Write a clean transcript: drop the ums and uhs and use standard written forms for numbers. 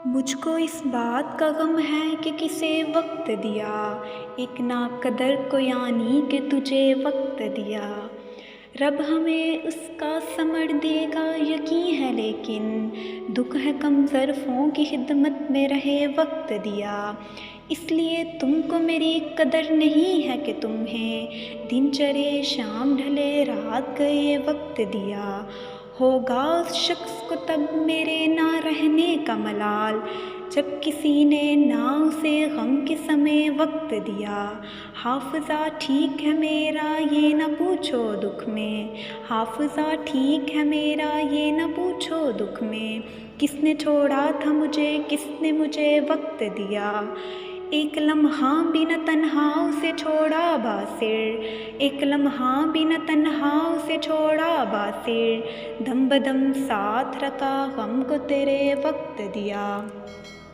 मुझको इस बात का गम है कि किसे वक्त दिया, एक नाकदर को यानी कि तुझे वक्त दिया। रब हमें उसका समर देगा यकीन है, लेकिन दुख है कम ज़र्फ़ों की खिदमत में रहे वक्त दिया। इसलिए तुमको मेरी कदर नहीं है कि तुम्हें दिन चढ़े शाम ढले रात गए वक्त दिया। होगा उस शख्स को तब मेरे ना रहने का मलाल, जब किसी ने ना उसे गम के समय वक्त दिया। हाफ़िज़ा ठीक है मेरा ये ना पूछो दुख में, हाफ़िज़ा ठीक है मेरा ये ना पूछो दुख में। किसने छोड़ा था मुझे, किसने मुझे वक्त दिया। एक लम्हा भी न तन्हा उसे छोड़ा बासिर, एक लम्हा भी न तन्हा उसे छोड़ा बासिर। दम बदम साथ रखा गम को तेरे वक्त दिया।